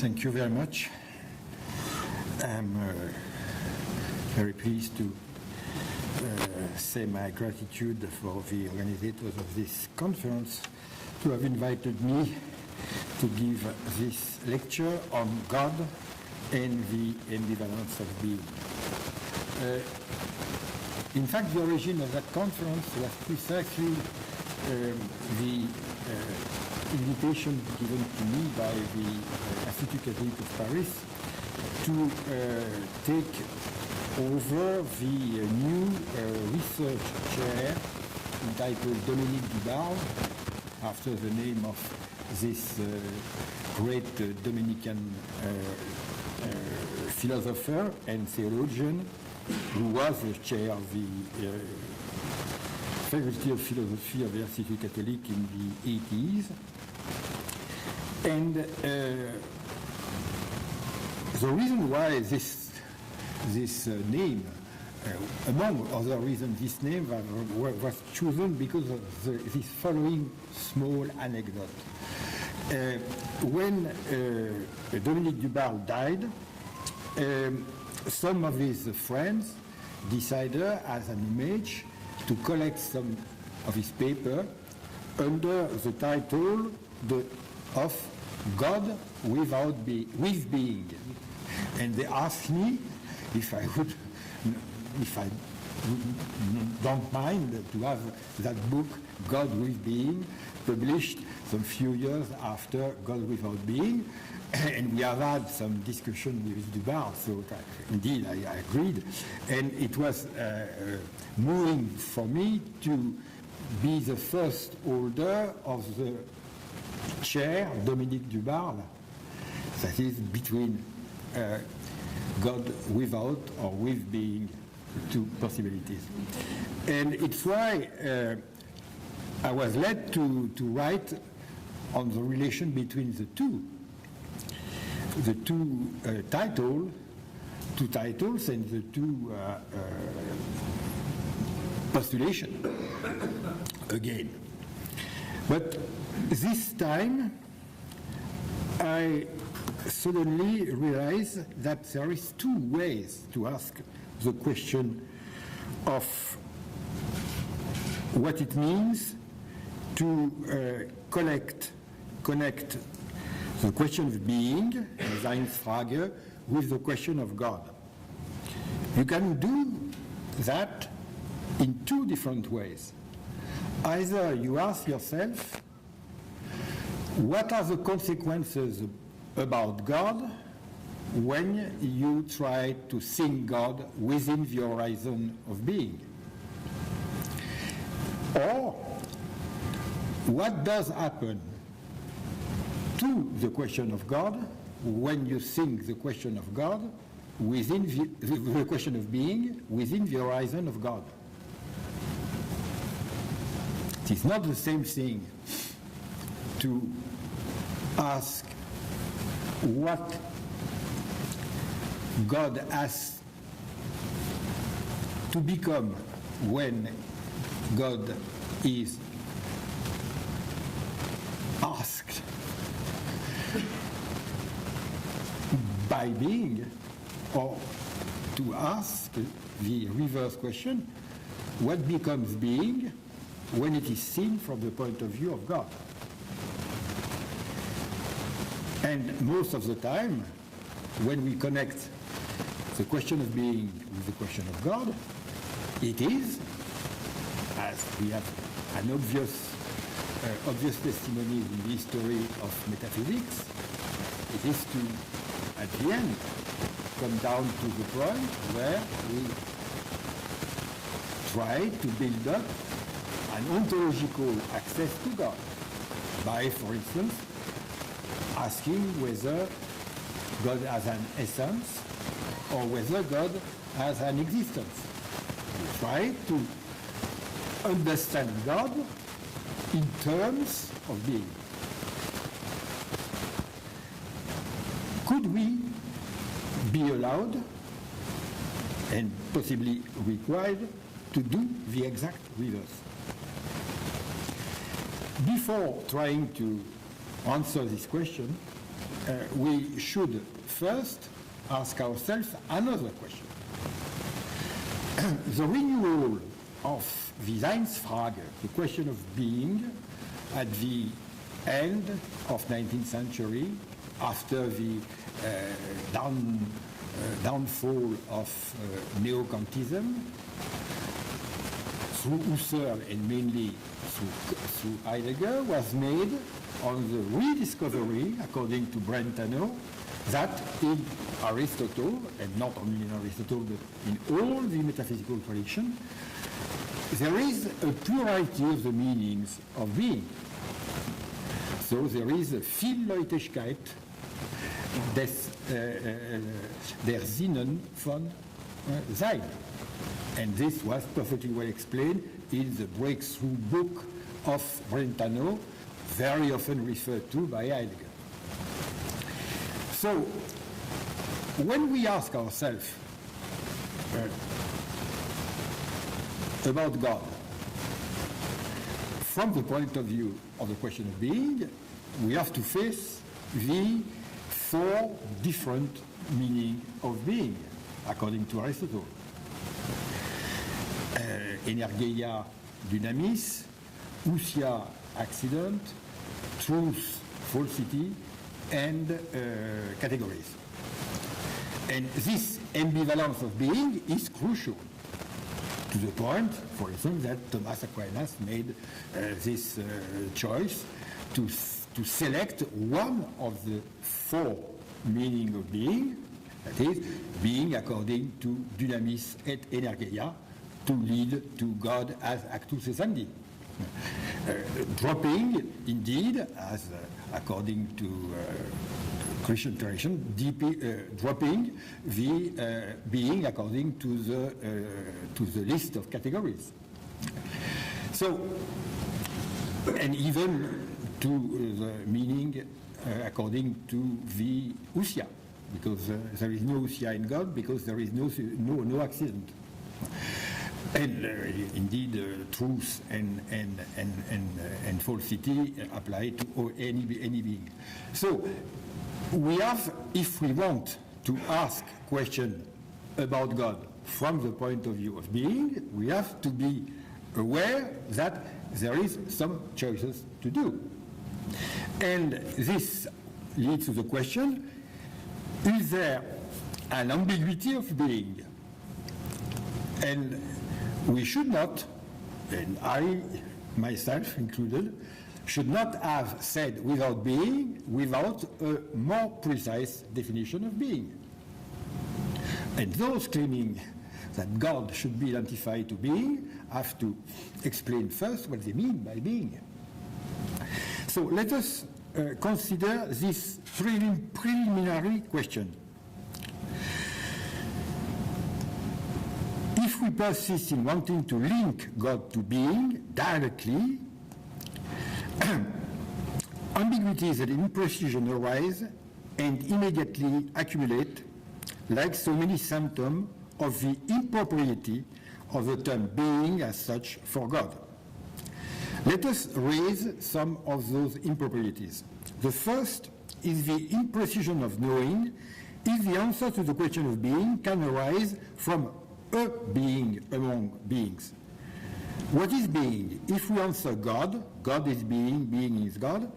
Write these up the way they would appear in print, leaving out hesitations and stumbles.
Thank you very much. I'm very pleased to say my gratitude for the organizers of this conference to have invited me to give this lecture on God and the ambivalence of being. In fact, the origin of that conference was precisely the invitation given to me by the Institut Catholique de Paris to take over the new research chair entitled Dominique Dubarle, after the name of this great Dominican philosopher and theologian who was the chair of the Faculty of Philosophy of the Institut Catholique in the 80s. And the reason why this name, among other reasons, this name was chosen because of this following small anecdote. When Dominique Dubarle died, some of his friends decided as an image to collect some of his paper under the title of God with being. And they asked me if I don't mind to have that book, God with Being, published some few years after God Without Being. And we have had some discussion with Dubarle, so indeed I agreed. And it was moving for me to be the first holder of the chair, Dominique Dubarle, that is between God without or with being, two possibilities. And it's why I was led to write on the relation between the two titles and the two postulations again. But this time I suddenly realized that there is two ways to ask the question of what it means to connect the question of being, Seinsfrage, with the question of God. You can do that in two different ways. Either you ask yourself, what are the consequences about God when you try to think God within the horizon of being? Or, what does happen to the question of God when you think the question of God within the question of being within the horizon of God? It is not the same thing to ask what God has to become when God is asked by being, or to ask the reverse question, what becomes being when it is seen from the point of view of God? And most of the time, when we connect the question of being with the question of God, it is, as we have an obvious testimony in the history of metaphysics, it is to, at the end, come down to the point where we try to build up an ontological access to God by, for instance, asking whether God has an essence or whether God has an existence. We try to understand God in terms of being. Could we be allowed and possibly required to do the exact reverse? Before trying to answer this question, we should first ask ourselves another question. The renewal of the Seinsfrage, the question of being, at the end of 19th century, after the downfall of neo-Kantism, through Husserl and mainly through Heidegger, was made on the rediscovery, according to Brentano, that in Aristotle, and not only in Aristotle, but in all the metaphysical tradition, there is a plurality of the meanings of being. So there is a Vielseitigkeit der Sinnen von Sein. And this was perfectly well explained in the breakthrough book of Brentano, very often referred to by Heidegger. So, when we ask ourselves about God from the point of view of the question of being, we have to face the four different meanings of being, according to Aristotle. Energeia, dynamis, ousia, accident, truth, falsity, and categories. And this ambivalence of being is crucial, to the point, for instance, that Thomas Aquinas made this choice to select one of the four meanings of being, that is, being according to dynamis et energeia, to lead to God as actus essendi. Dropping, indeed, as according to Christian tradition, dropping the being according to the list of categories. So, and even to the meaning according to the ousia, because there is no ousia in God, because there is no accident. And indeed, truth and falsity apply to any being. So, we have, if we want to ask questions about God from the point of view of being, we have to be aware that there is some choices to do. And this leads to the question, is there an ambiguity of being? And we should not, and I myself included, should not have said without being without a more precise definition of being. And those claiming that God should be identified to being have to explain first what they mean by being. So let us consider this preliminary question. If we persist in wanting to link God to being directly, ambiguities and imprecision arise and immediately accumulate like so many symptoms of the impropriety of the term being as such for God. Let us raise some of those improprieties. The first is the imprecision of knowing if the answer to the question of being can arise from a being among beings. What is being? If we answer God, God is being, being is God,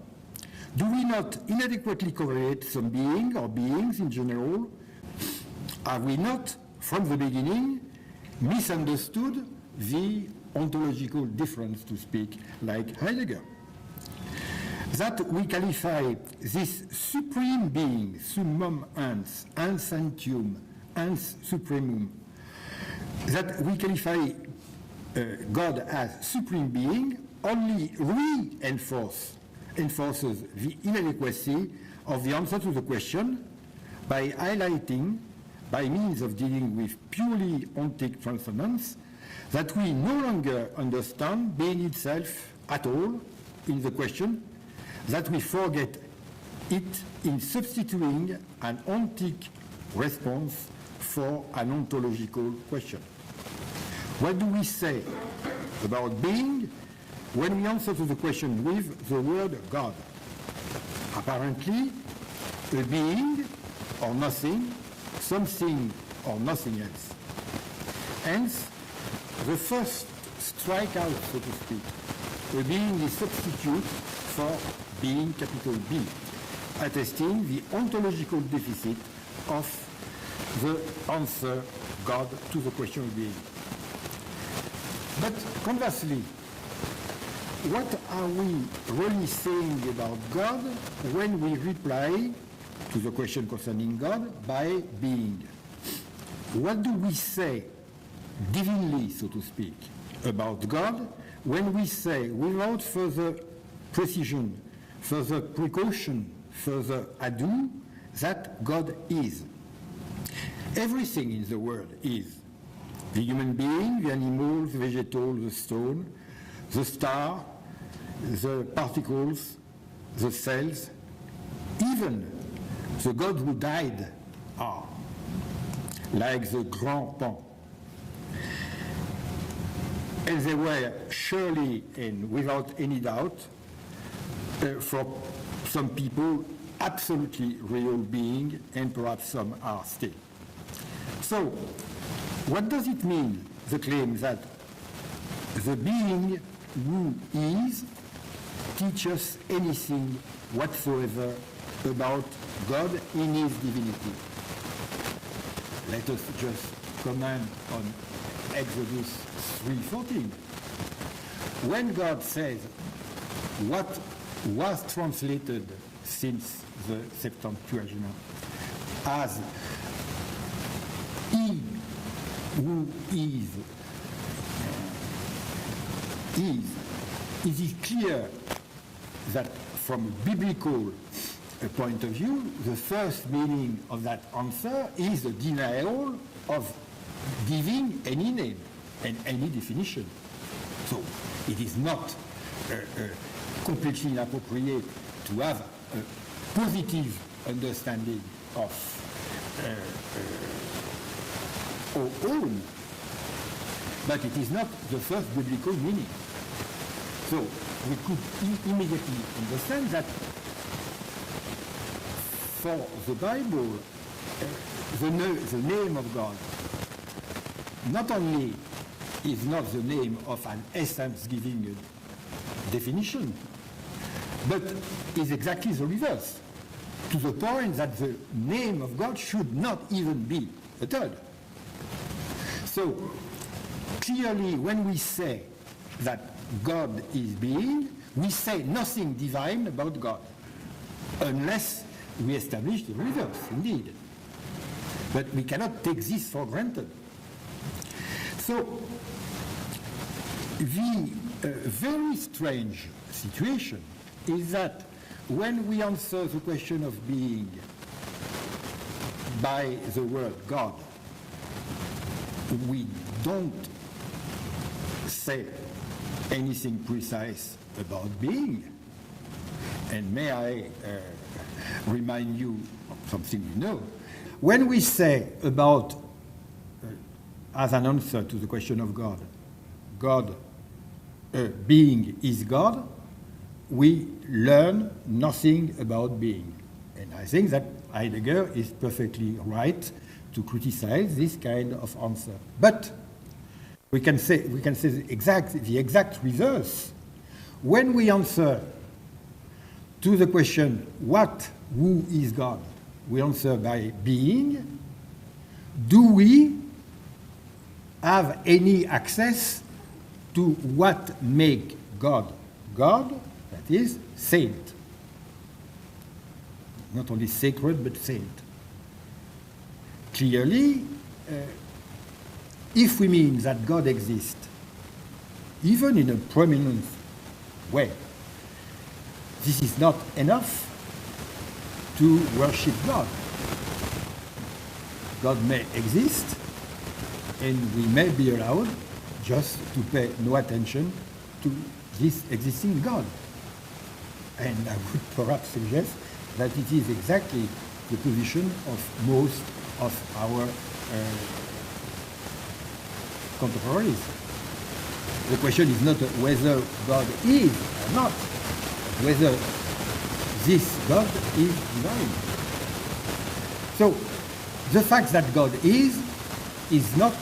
do we not inadequately correlate some being or beings in general? Are we not, from the beginning, misunderstood the ontological difference, to speak like Heidegger? That we qualify this supreme being, summum ens, ens entium, ens supremum, that we qualify God as supreme being only reinforces the inadequacy of the answer to the question by highlighting, by means of dealing with purely ontic transcendence, that we no longer understand being itself at all in the question, that we forget it in substituting an ontic response for an ontological question. What do we say about being when we answer to the question with the word God? Apparently, a being or nothing, something or nothing else. Hence, the first strikeout, so to speak, a being is substitute for being, capital B, attesting the ontological deficit of the answer God to the question of being. But conversely, what are we really saying about God when we reply to the question concerning God by being? What do we say divinely, so to speak, about God when we say, without further precision, further precaution, further ado, that God is? Everything in the world is. The human being, the animal, the vegetal, the stone, the star, the particles, the cells, even the God who died are, like the Grand Pan. And they were surely and without any doubt, for some people, absolutely real being, and perhaps some are still. So, what does it mean, the claim that the being who is teaches anything whatsoever about God in his divinity? Let us just comment on Exodus 3:14. When God says what was translated since the Septuagint as he who is, it is clear that from a biblical point of view, the first meaning of that answer is the denial of giving any name and any definition. So it is not completely inappropriate to have a positive understanding of our own, but it is not the first biblical meaning. So we could immediately understand that for the Bible, the name of God not only is not the name of an essence-giving definition, but is exactly the reverse, to the point that the name of God should not even be uttered. So, clearly, when we say that God is being, we say nothing divine about God, unless we establish the reverse, indeed. But we cannot take this for granted. So, the very strange situation is that when we answer the question of being by the word God, we don't say anything precise about being. And may I remind you of something you know. When we say about, as an answer to the question of God, being is God, we learn nothing about being. And I think that Heidegger is perfectly right to criticize this kind of answer. But we can say the exact reverse. When we answer to the question, who is God? We answer by being. Do we have any access to what make God God? That is, saint. Not only sacred, but saint. Clearly, if we mean that God exists, even in a prominent way, this is not enough to worship God. God may exist, and we may be allowed just to pay no attention to this existing God. And I would perhaps suggest that it is exactly the position of most of our contemporaries. The question is not whether God is or not, whether this God is divine. So the fact that God is not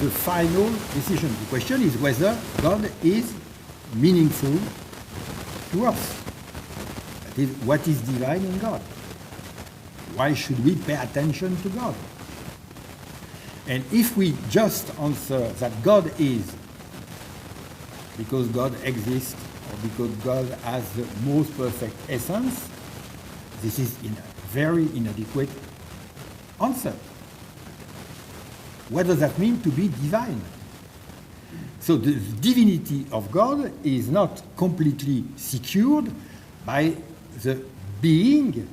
the final decision. The question is whether God is meaningful to us. That is, what is divine in God? Why should we pay attention to God? And if we just answer that God is because God exists or because God has the most perfect essence, this is a very inadequate answer. What does that mean to be divine? So the divinity of God is not completely secured by the being,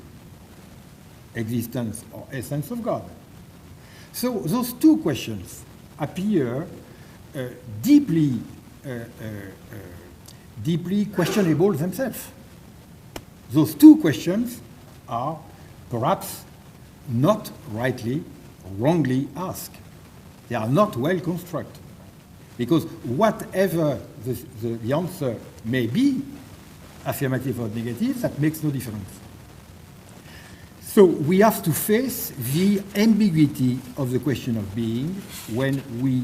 existence, or essence of God. So those two questions appear deeply questionable themselves. Those two questions are perhaps not rightly or wrongly asked. They are not well constructed. Because whatever the answer may be, affirmative or negative, that makes no difference. So we have to face the ambiguity of the question of being when we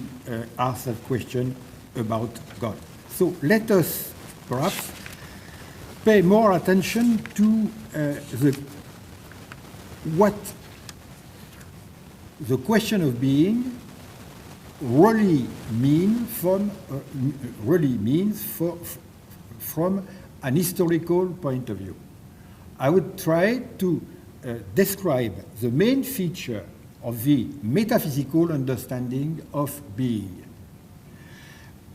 ask that question about God. So let us perhaps pay more attention to what the question of being really means from an historical point of view. I would try to describe the main feature of the metaphysical understanding of being.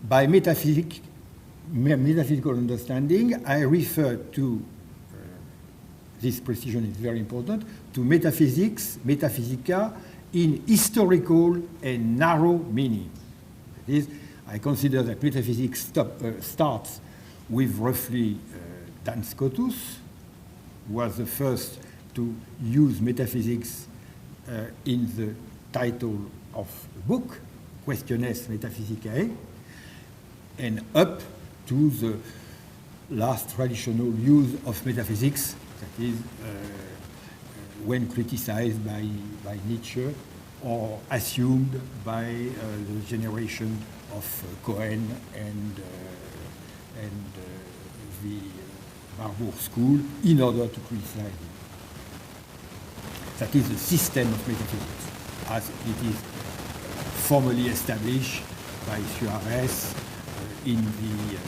By metaphysical understanding, I refer to, this precision is very important, to metaphysics, metaphysica, in historical and narrow meaning. That is, I consider that metaphysics starts with roughly Duns Scotus, who was the first to use metaphysics in the title of the book, Questiones Metaphysicae, and up to the last traditional use of metaphysics, that is, when criticized by Nietzsche or assumed by the generation of Cohen and the Marburg School in order to criticize it. That is the system of metaphysics as it is formally established by Suarez in the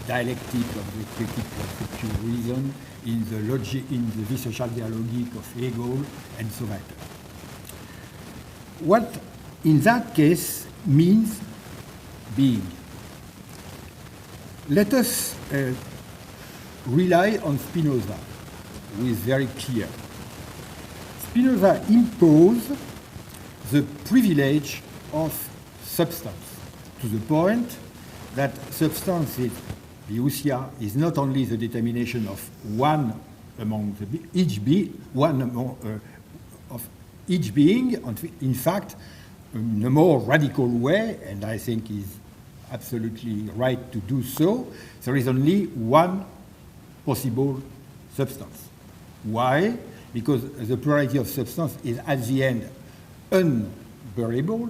dialectic of the critique of pure reason, in the logic, in the Vie sociale dialogique of Hegel, and so on. What in that case means being? Let us rely on Spinoza, who is very clear. Spinoza imposed the privilege of substance to the point that substance is, the ousia, is not only the determination of one among the each being, in fact, in a more radical way, and I think is absolutely right to do so, there is only one possible substance. Why? Because the plurality of substance is at the end unbearable.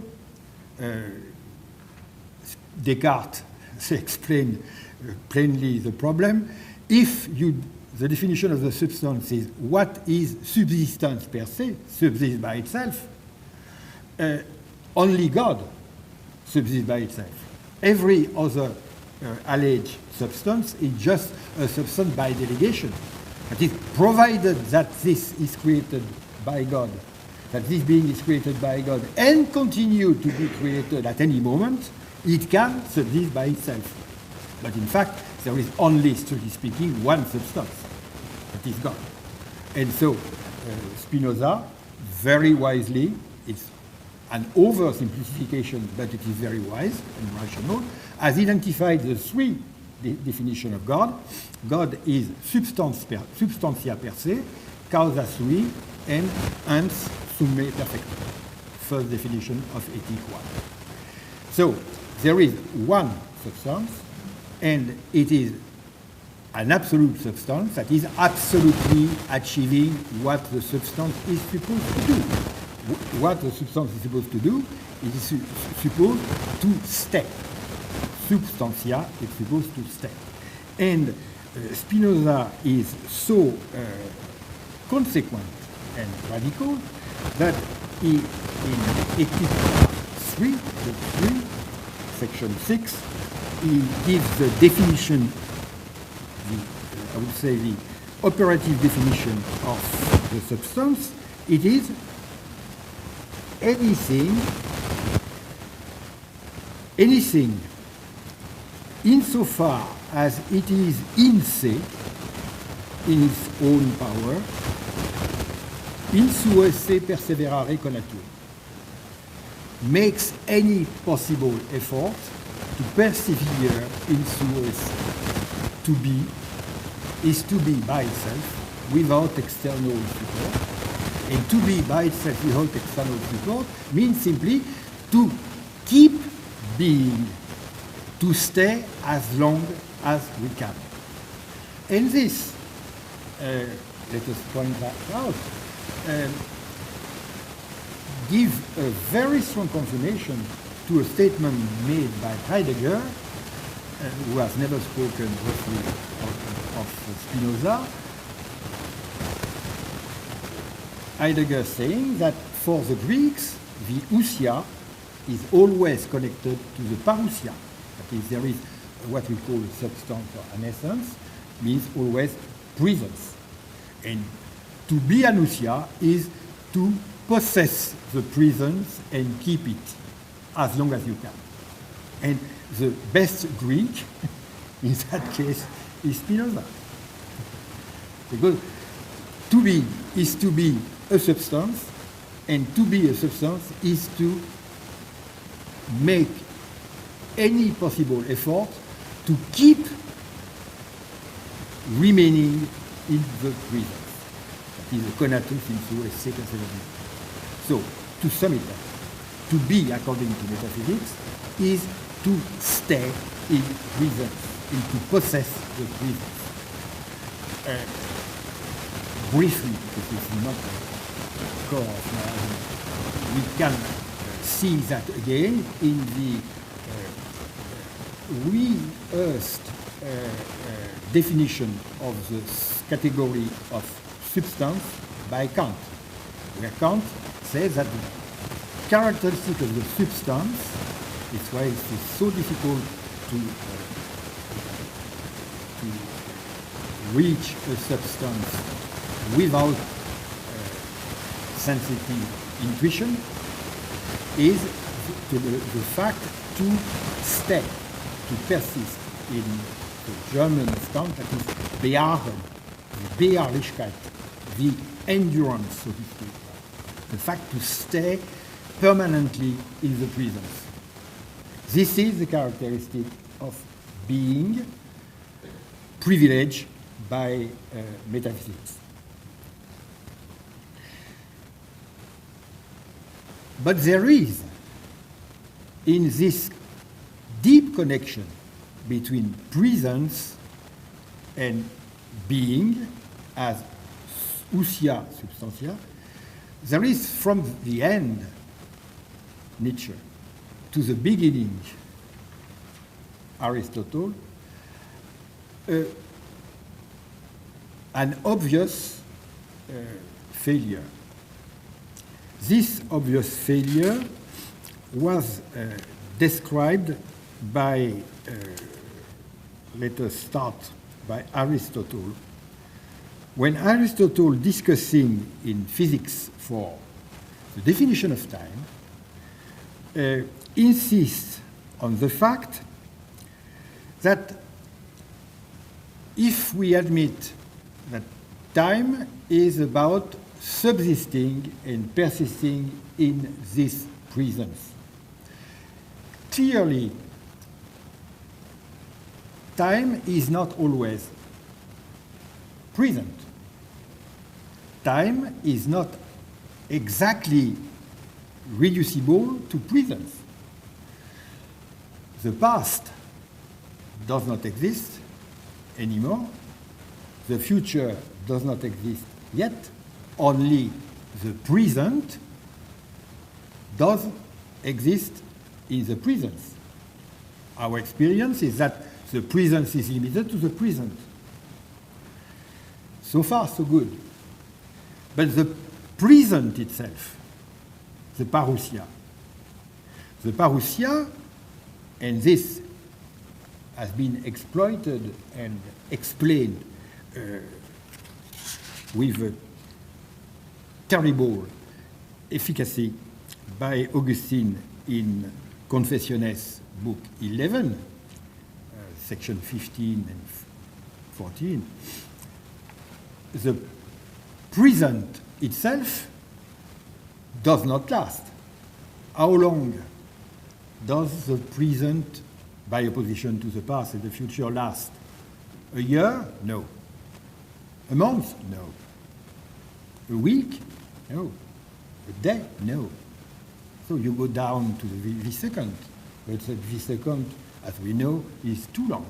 Descartes explained plainly the problem. If the definition of the substance is what is subsistence per se, subsists by itself, only God subsists by itself. Every other alleged substance is just a substance by delegation. That is, provided that this is created by God, that this being is created by God and continue to be created at any moment, it can subsist by itself. But in fact, there is only, strictly speaking, one substance, that is God. And so Spinoza, very wisely, it's an oversimplification, but it is very wise and rational, has identified the three definitions of God. God is substantia per se, causa sui, and ens summe perfectum. First definition of Ethic 1. So there is one substance, and it is an absolute substance that is absolutely achieving what the substance is supposed to do. What the substance is supposed to do, it is supposed to stay. Substantia is supposed to stay. And Spinoza is so consequent and radical that he, in Ethics 3, section 6, he gives the definition, I would say the operative definition of the substance. It is anything insofar as it is in se, in its own power, in sua se perseverare conatur, makes any possible effort to persevere in sua se. To be is to be by itself without external support. And to be by itself without external support means simply to keep being, to stay as long as we can. And this, let us point that out, give a very strong confirmation to a statement made by Heidegger, who has never spoken roughly of Spinoza. Heidegger saying that for the Greeks, the ousia is always connected to the parousia. That is, there is what we call a substance or an essence, means always presence. And to be an ousia is to possess the presence and keep it as long as you can. And the best Greek, in that case, is Spinoza. Because to be is to be a substance, and to be a substance is to make any possible effort to keep remaining in the presence. That is a conatus in sua se perseverare. So, to sum it up, to be, according to metaphysics, is to stay in presence, and to possess the presence. Briefly, because it's not a core of my, we can see that again in the rehearsed definition of the category of substance by Kant, where Kant says that the characteristic of the substance, it's why it's so difficult to reach a substance without sensitive intuition, is the fact to stay, to persist. In the German stand, that is beharren, the Beharrlichkeit, the endurance, so to speak. The fact to stay permanently in the presence. This is the characteristic of being, privileged by metaphysics. But there is, in this deep connection between presence and being as ousia substantia, there is from the end, Nietzsche, to the beginning, Aristotle, an obvious failure. This obvious failure was described by, let us start by Aristotle. When Aristotle, discussing in physics for the definition of time, insists on the fact that if we admit that time is about subsisting and persisting in this presence, clearly time is not always present. Time is not exactly reducible to presence. The past does not exist anymore, the future does not exist yet, only the present does exist in the present. Our experience is that the present is limited to the present. So far, so good. But the present itself, the parousia, and this has been exploited and explained with a terrible efficacy by Augustine in Confessiones, book 11, section 15 and 14. The present itself does not last. How long does the present, by opposition to the past and the future, last? A year? No. A month? No. A week? No. A day? No. So you go down to the V-second, but the V-second, as we know, is too long.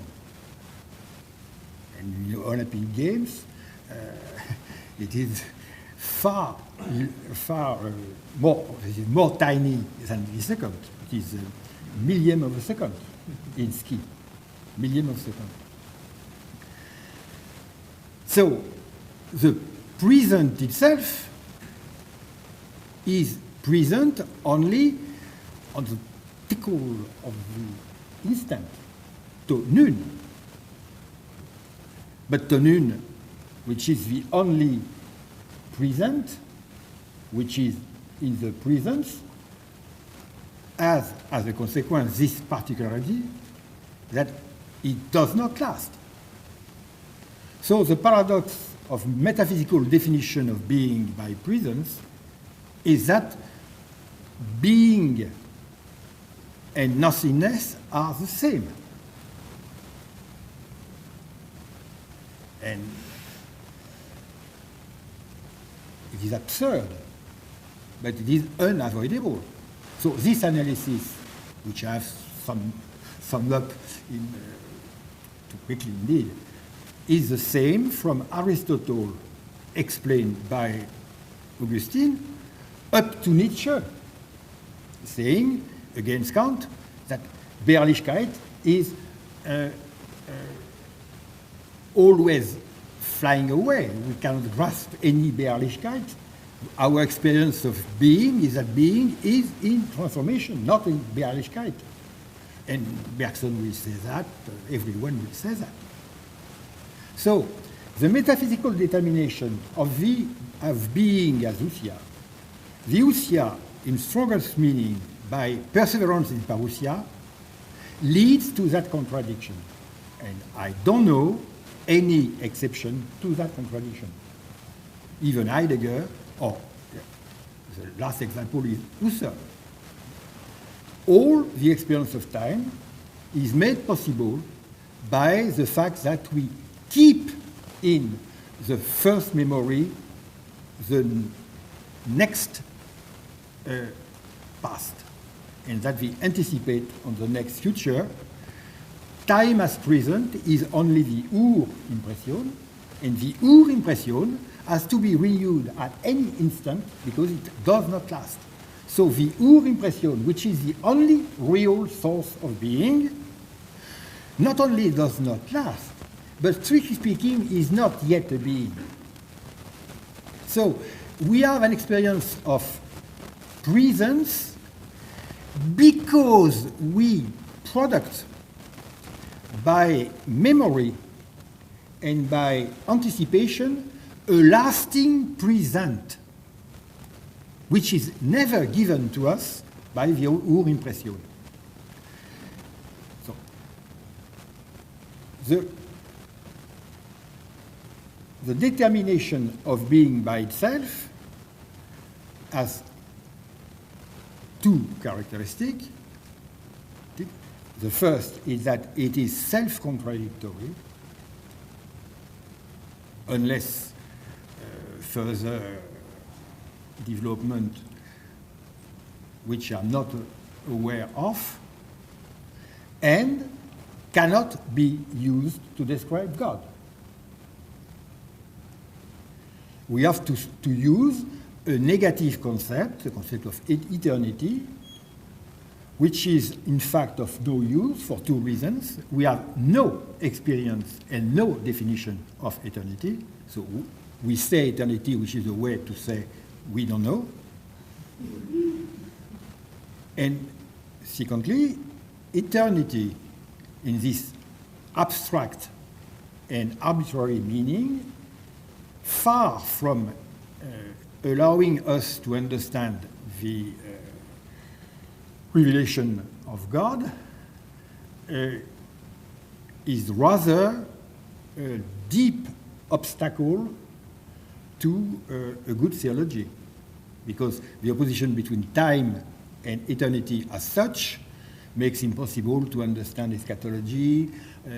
And in the Olympic Games, it is far more tiny than the second. It is a million of a second in ski. Million of a second. So the present itself is present only on the tickle of the instant, to noon. But to noon, which is the only present, which is in the presence, has as a consequence this particularity that it does not last. So the paradox of metaphysical definition of being by presence is that being and nothingness are the same. And it is absurd, but it is unavoidable. So this analysis, which I have summed up in, too quickly indeed, is the same from Aristotle, explained by Augustine, up to Nietzsche, saying, against Kant, that Beharrlichkeit is always flying away. We cannot grasp any Beharrlichkeit. Our experience of being is that being is in transformation, not in Beharrlichkeit. And Bergson will say that, everyone will say that. So, the metaphysical determination of being as ousia, the ousia in strongest meaning by perseverance in parousia, leads to that contradiction. And I don't know any exception to that contradiction. Even Heidegger, or the last example is Husserl. All the experience of time is made possible by the fact that we keep in the first memory the next past, and that we anticipate on the next future. Time as present is only the Ur-impression, and the Ur-impression has to be renewed at any instant because it does not last. So the Ur-impression, which is the only real source of being, not only does not last, but strictly speaking is not yet a being. So we have an experience of presence because we product by memory and by anticipation a lasting present, which is never given to us by the Ur-impression. So, the determination of being by itself has two characteristics. The first is that it is self-contradictory, unless further development which I'm not aware of, and cannot be used to describe God. we have to use a negative concept, the concept of eternity, which is in fact of no use for two reasons. We have no experience and no definition of eternity. So we say eternity, which is a way to say we don't know. And secondly, eternity in this abstract and arbitrary meaning, far from allowing us to understand the revelation of God, is rather a deep obstacle to a good theology, because the opposition between time and eternity as such makes impossible to understand eschatology,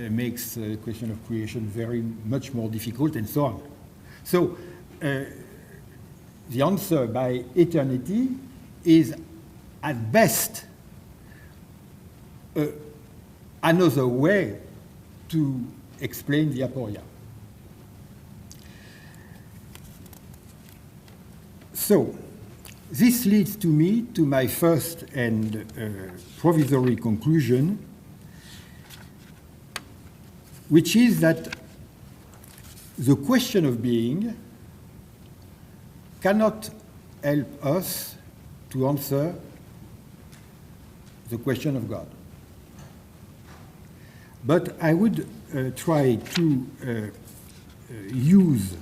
makes the question of creation very much more difficult, and so on. So the answer by eternity is at best another way to explain the aporia. So this leads to me to my first and provisory conclusion, which is that the question of being cannot help us to answer the question of God. But I would try to use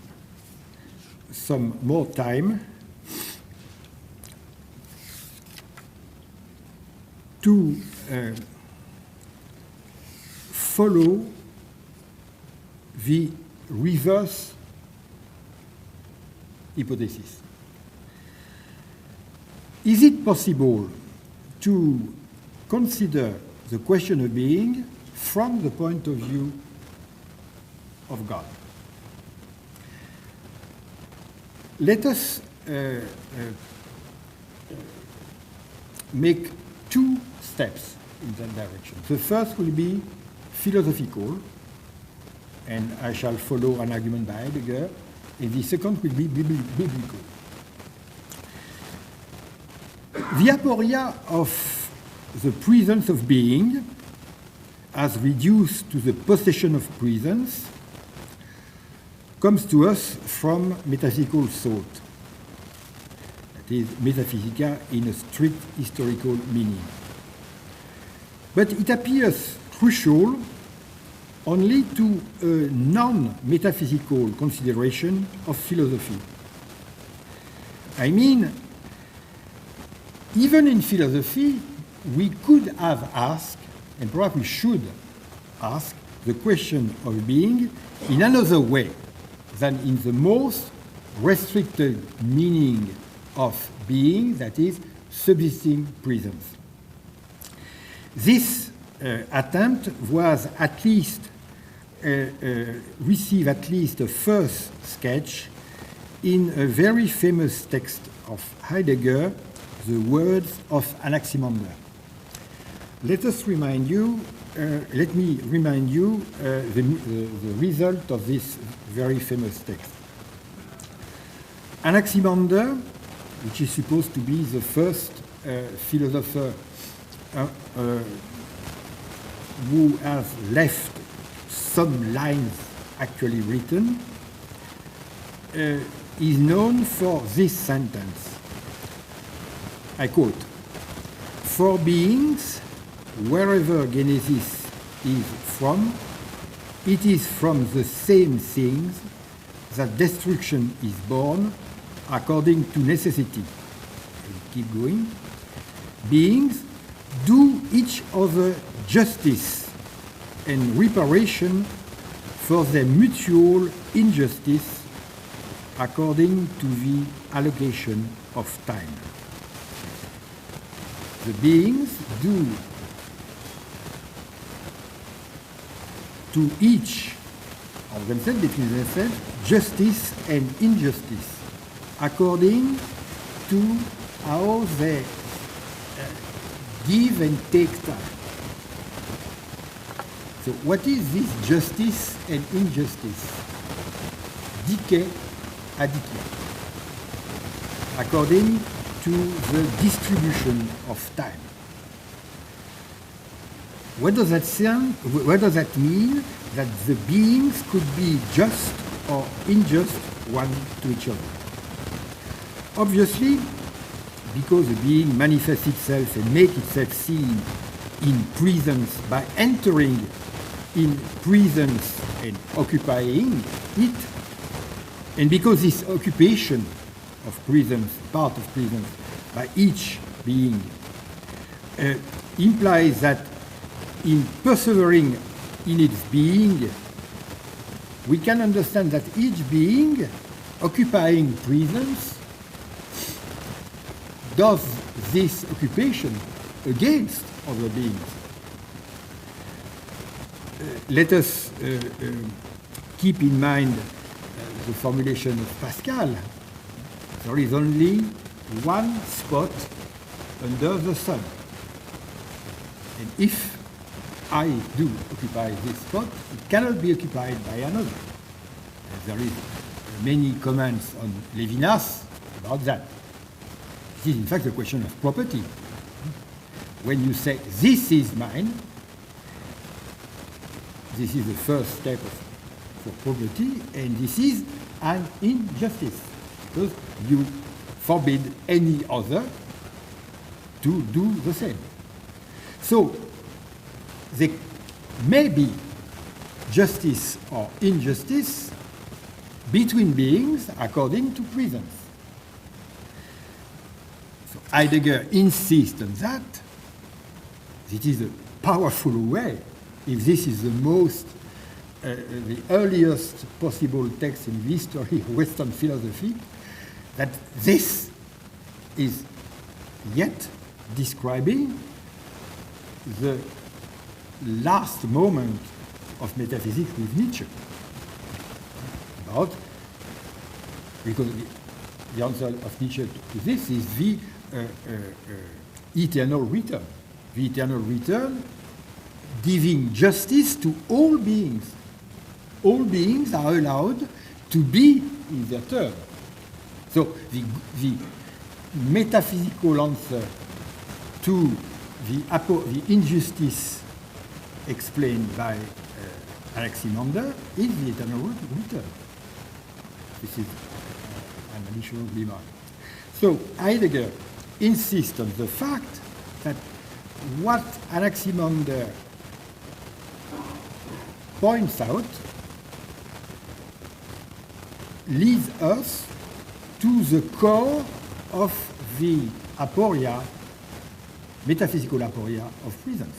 some more time to follow the reverse hypothesis. Is it possible to consider the question of being from the point of view of God? Let us make two steps in that direction. The first will be philosophical, and I shall follow an argument by Heidegger, and the second will be biblical. The aporia of the presence of being as reduced to the possession of presence comes to us from metaphysical thought. That is, metaphysica in a strict historical meaning. But it appears crucial only to a non-metaphysical consideration of philosophy. I mean, even in philosophy, we could have asked, and perhaps we should ask, the question of being in another way than in the most restricted meaning of being, that is, subsisting presence. This attempt was at least received at least a first sketch in a very famous text of Heidegger, The Words of Anaximander. Let me remind you the result of this very famous text. Anaximander, which is supposed to be the first philosopher who has left some lines actually written, is known for this sentence. I quote, "For beings, wherever genesis is from, it is from the same things that destruction is born according to necessity." And keep going. "Beings do each other justice and reparation for their mutual injustice according to the allocation of time." The beings do to each of themselves, between themselves, justice and injustice according to how they give and take time. So what is this justice and injustice? Decay additia, according to the distribution of time. What does that mean? That the beings could be just or unjust one to each other. Obviously, because a being manifests itself and makes itself seen in presence by entering in presence and occupying it, and because this occupation of presence, part of presence, by each being, implies that in persevering in its being, we can understand that each being occupying presence does this occupation against other beings. Let us keep in mind the formulation of Pascal. There is only one spot under the sun. And if I do occupy this spot, it cannot be occupied by another. There is many comments on Levinas about that. This is in fact a question of property. When you say, this is mine, this is the first step for property, and this is an injustice, because you forbid any other to do the same. So, there may be justice or injustice between beings according to presence. So Heidegger insists on that. It is a powerful way, if this is the most, the earliest possible text in the history of Western philosophy, that this is yet describing the last moment of metaphysics with Nietzsche. Because the answer of Nietzsche to this is the eternal return. The eternal return giving justice to all beings. All beings are allowed to be in their turn. So the metaphysical answer to the injustice explained by Anaximander is the eternal return. This is an additional remark. So Heidegger insists on the fact that what Anaximander points out leads us to the core of the aporia, metaphysical aporia of presence,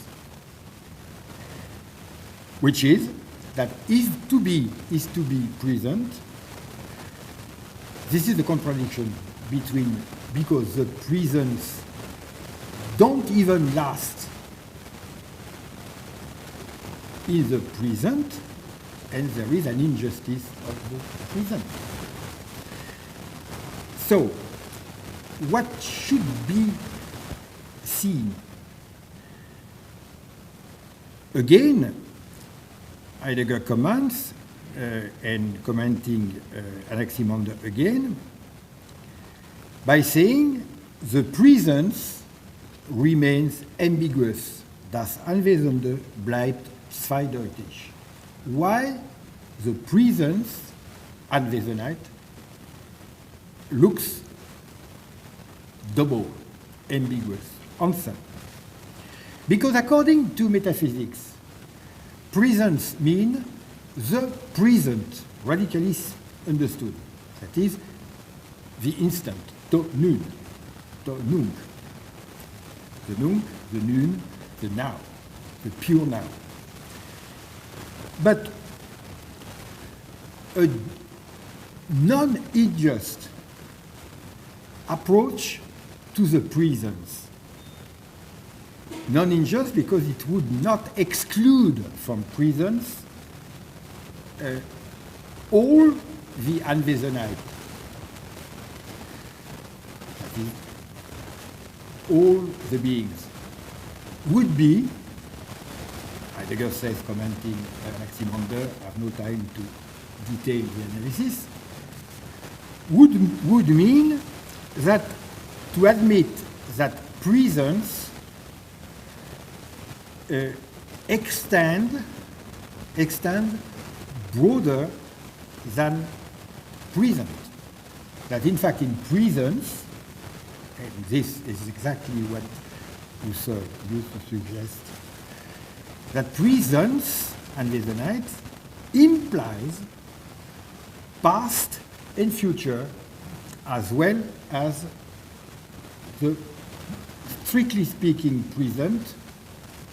which is that is to be present. This is the contradiction between, because the presence don't even last in the present, and there is an injustice of the present. So, what should be seen? Again, Heidegger comments, and commenting Anaximander again, by saying the presence remains ambiguous. Das Anwesende bleibt zweideutig. Why the presence, Anwesenheit, looks double, ambiguous. Answer. Because according to metaphysics, presence means the present, radically understood. That is, the instant, to nun, to nunc. The nunc, the nun, the now, the pure now. But a non-unjust approach to the presence. Non-unjust because it would not exclude from presence all the Anwesenheit. That is, all the beings would be, Heidegger says, commenting Anaximander, I have no time to detail the analysis, would mean that to admit that presence extend broader than present. That in fact in presence, and this is exactly what Husserl used to suggest, that presence and Divinity implies past and future as well as the strictly speaking present,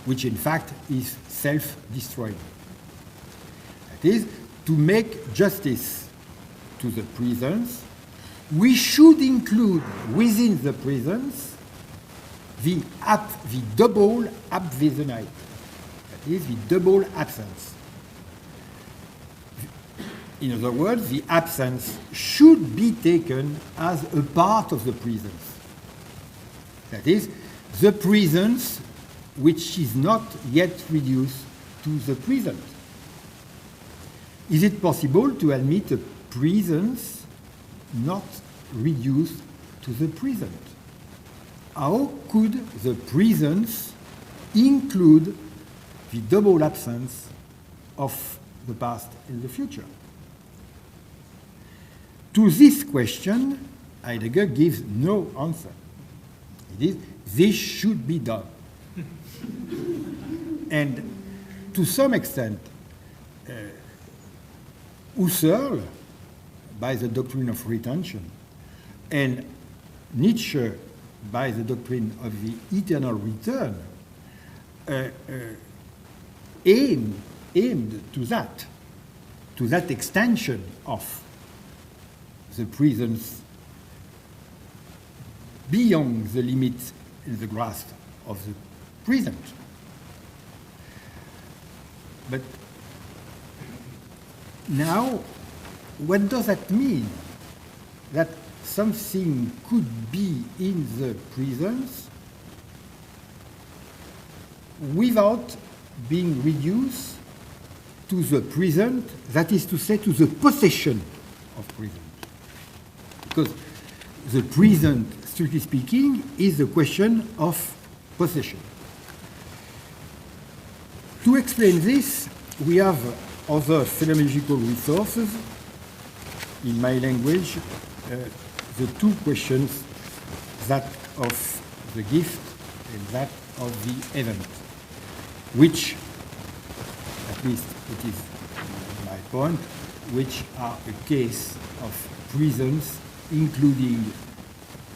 which in fact is self-destroying. That is, to make justice to the presence, we should include within the presence the double Abwesenheit, that is, the double absence. In other words, the absence should be taken as a part of the presence. That is, the presence which is not yet reduced to the present. Is it possible to admit a presence not reduced to the present? How could the presence include the double absence of the past and the future? To this question, Heidegger gives no answer. It is, this should be done. And to some extent, Husserl, by the doctrine of retention, and Nietzsche, by the doctrine of the eternal return, aimed to that extension of the presence beyond the limits in the grasp of the present. But now, what does that mean? That something could be in the presence without being reduced to the present, that is to say, to the possession of present. Because the present, strictly speaking, is a question of possession. To explain this, we have other phenomenological resources. In my language, the two questions, that of the gift and that of the event, which, at least it is my point, which are a case of presence including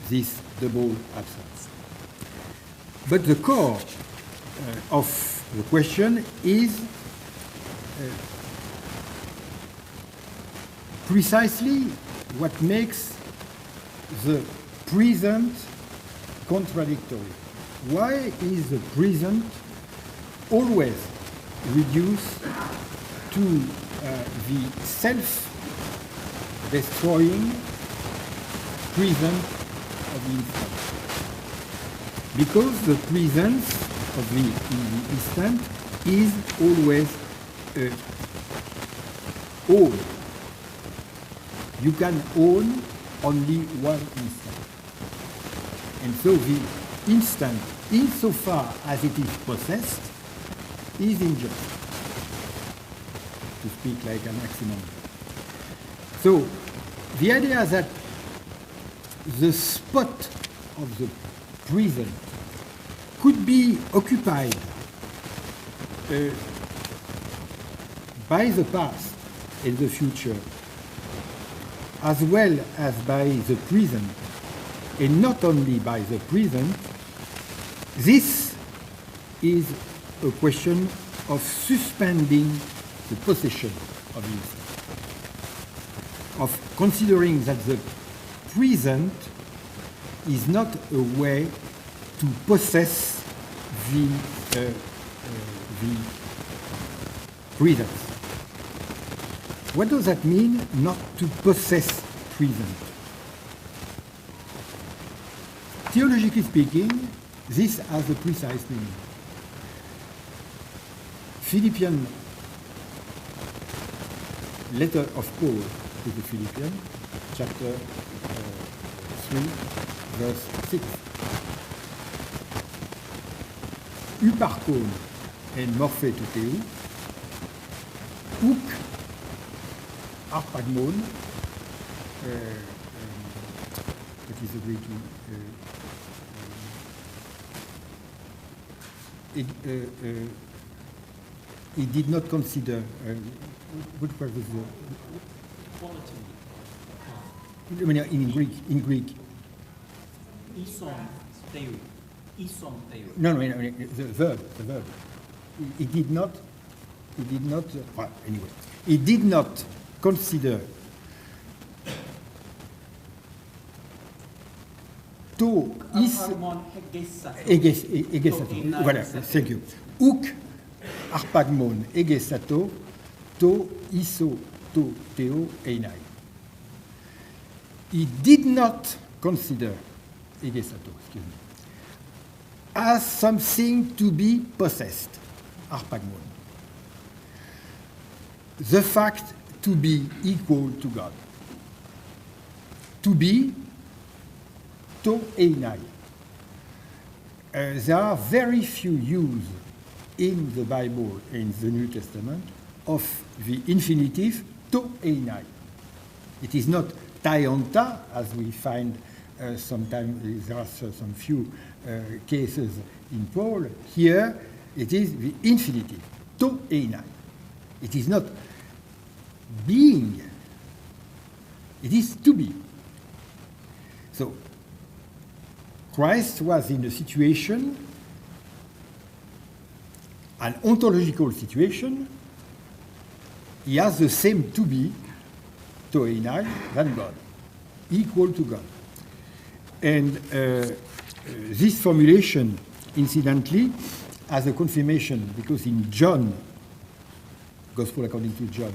this double absence. But the core of the question is precisely what makes the present contradictory. Why is the present always reduced to the self-destroying present of the instant? Because the presence of the instant is always owned. You can own only one instant. And so the instant, insofar as it is possessed, is injured, to speak like an maximum. So the idea that the spot of the present could be occupied by the past and the future, as well as by the present, and not only by the present, this is a question of suspending the possession of the instant, of considering that the present is not a way to possess the present. What does that mean, not to possess present? Theologically speaking, this has a precise meaning. Philippian letter of Paul to the Philippians chapter 3, verse 6. Uparkon en morphe tuteu, uk arpagmon, what is the Greek? He did not consider what was the Quality. in Greek. Ison theou. Ison theou. No, the verb. He did not. Well, anyway, he did not consider to is egesato. Voilà, thank you. Uk arpagmon egesato to iso to theo einai. He did not consider egesato, excuse me, as something to be possessed, arpagmon. The fact to be equal to God. To be, to einai. There are very few use in the Bible, in the New Testament, of the infinitive to einai. It is not taionta, as we find sometimes there are some few cases in Paul. Here, it is the infinitive, to einai. It is not being, it is to be. So, Christ was in a situation, an ontological situation. He has the same to be, to einai, than God, equal to God. And this formulation, incidentally, has a confirmation, because in John, Gospel according to John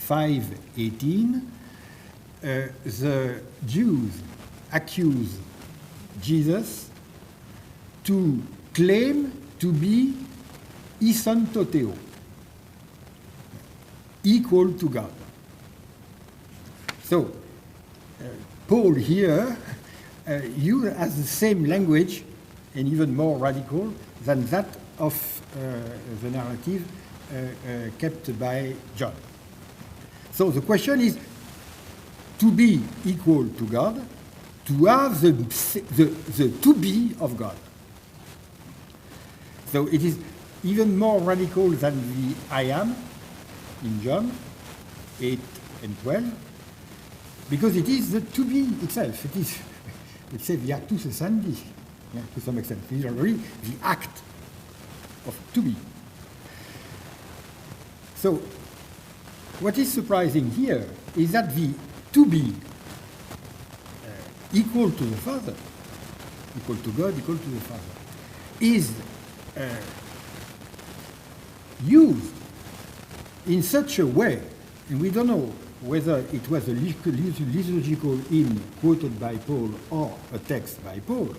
5:18, the Jews accuse Jesus to claim to be ison to theo, equal to God. So, Paul here has the same language, and even more radical than that of the narrative kept by John. So the question is to be equal to God, to have the to be of God. So it is even more radical than the I am in John 8 and 12, because it is the to be itself. It is, let's say, the actus essendi, to some extent. It is already the act of to be. So, what is surprising here is that the to be equal to the Father, equal to God, equal to the Father, is used in such a way, and we don't know whether it was a liturgical hymn quoted by Paul or a text by Paul.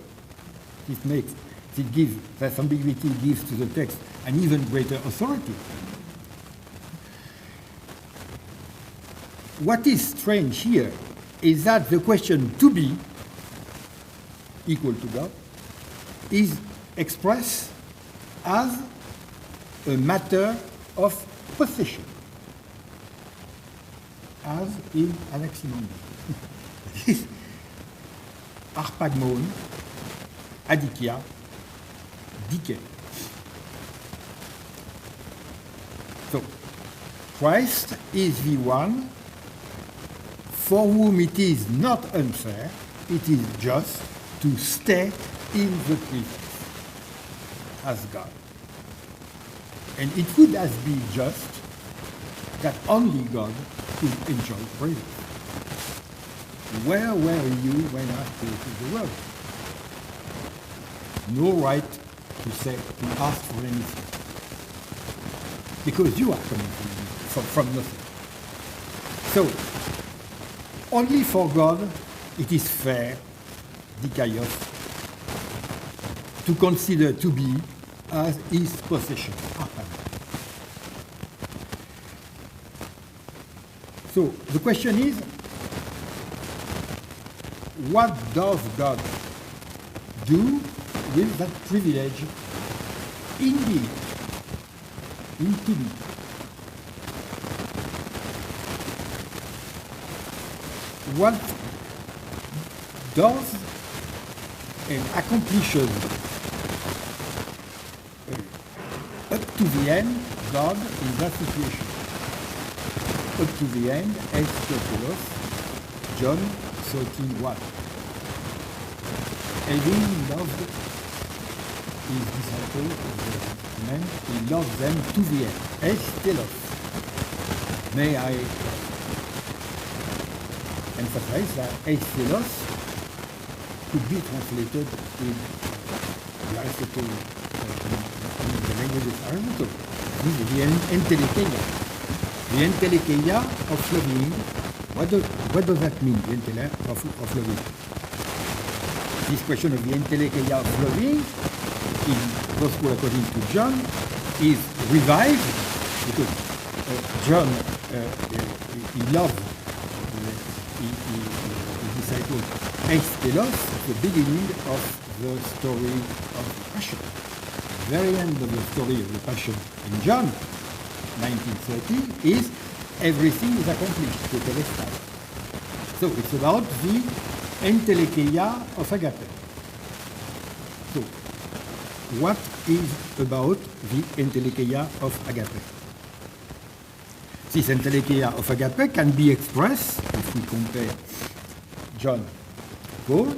That ambiguity gives to the text an even greater authority. What is strange here is that the question to be equal to God is expressed as a matter of possession, as in Anaximander. Arpagmon, adikia, dike. So, Christ is the one for whom it is not unfair, it is just to stay in the presence as God. And it would have been just that only God could enjoy presence. Where were you when I created the world? No right to say, to ask for anything. Because you are coming from nothing. So, only for God it is fair, dikaios, to consider to be as his possession. So the question is, what does God do with that privilege? Indeed, in to be. What does and accomplishes up to the end God in that situation? Up to the end, Aristotle, John 13:1. Having loved his disciples, he loved them to the end. Aristotle. May I emphasize that Aristotle could be translated in the Aristotle, in the language of Aristotle. This is the entelecheia. The entelecheia of loving. What does that mean, the intellect of loving? This question of the entelecheia of loving in Gospel according to John is revived because John he loved his disciples Aristelos, the beginning of the story of the Passion. The very end of the story of the Passion in John 19:30 is everything is accomplished, tetelestai. So it's about the entelecheia of Agape. So what is about the entelecheia of Agape? This entelecheia of Agape can be expressed, if we compare John and Paul,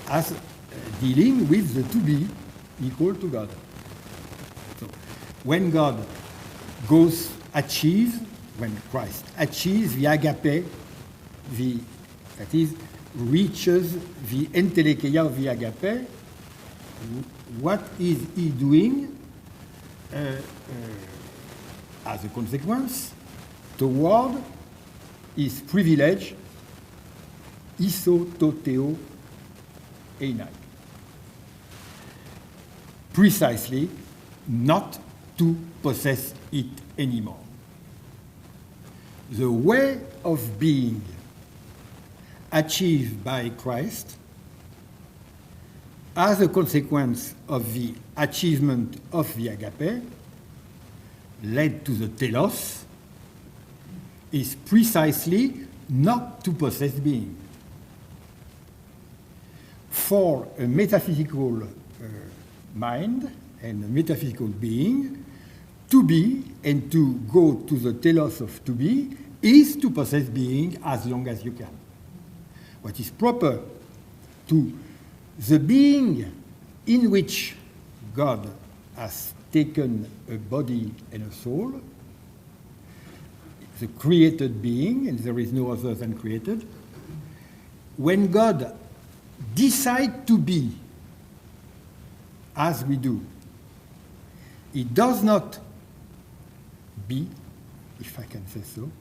as dealing with the to be equal to God. So when God when Christ achieves the Agape, that is, reaches the entelecheia of the Agape, what is he doing as a consequence toward his privilege, iso to theo einai? Precisely, not to possess it anymore. The way of being achieved by Christ as a consequence of the achievement of the Agape led to the telos is precisely not to possess being. For a metaphysical mind and a metaphysical being, to be and to go to the telos of to be is to possess being as long as you can. What is proper to the being in which God has taken a body and a soul, the created being, and there is no other than created, when God decides to be as we do, he does not be, if I can say so,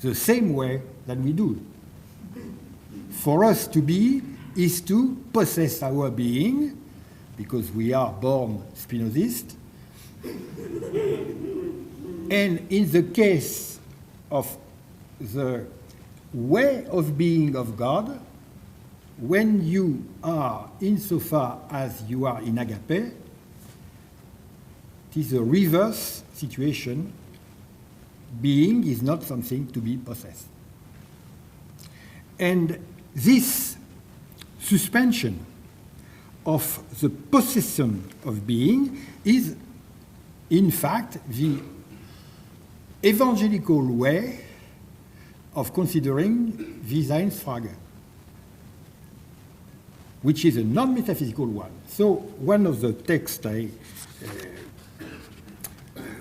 the same way that we do. For us to be is to possess our being, because we are born Spinozist. And in the case of the way of being of God, when you are insofar as you are in Agape, it is a reverse situation. Being is not something to be possessed. And this suspension of the possession of being is, in fact, the evangelical way of considering die Seinsfrage, which is a non-metaphysical one. So one of the texts I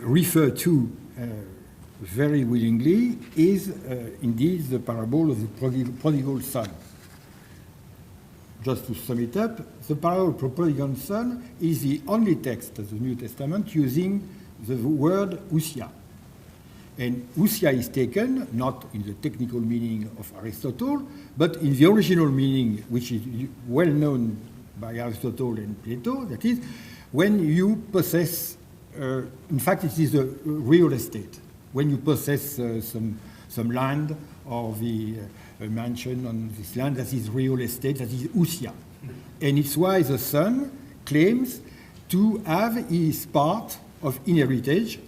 refer to very willingly is indeed the parable of the prodigal son. Just to sum it up, the parable of the prodigal son is the only text of the New Testament using the word ousia. And ousia is taken not in the technical meaning of Aristotle, but in the original meaning, which is well known by Aristotle and Plato, that is, when you possess, in fact, it is a real estate. When you possess some land or the a mansion on this land, that is real estate, that is ousia. And it's why the son claims to have his part of inheritance,